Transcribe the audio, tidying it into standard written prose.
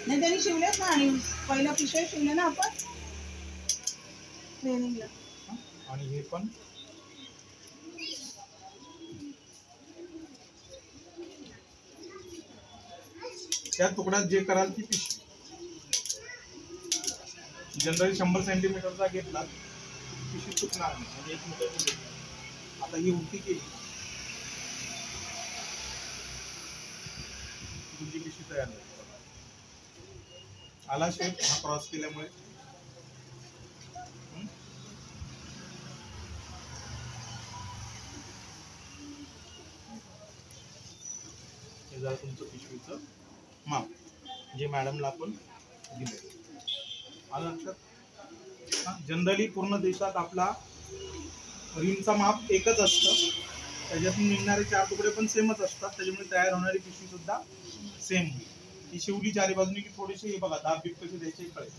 नाही त्यांनी शिवलेत ना, आणि पहिला पिशव्या शिवल्या ना आपण ट्रेनिंगला. आणि हे पण त्या तुकड्यात जे कराल ती पिशवी. जनरली 100 सेंटीमीटरचा घेतला पिशवी चुकणार नाही, म्हणजे 1 मीटरची घेतला. आता ही उलटी केली तुमची पिशवी तयार झाली. आला शेप हा क्रॉस केल्यामुळे. हे जरा तुमचं पिशवीचं माप जे मॅडमला आपण दिले. आलं लक्षात? जनरली पूर्ण देशात आपला रिमचा माप एकच असतं, त्याच्यातून निघणारे 4 तुकडे पण सेमच असतात, त्याच्यामुळे तयार होणारी पिशवी सुद्धा सेम. ही शिवली चारी बाजूनी की थोडीशी बघा दाब बीप कशी द्यायची कळेल.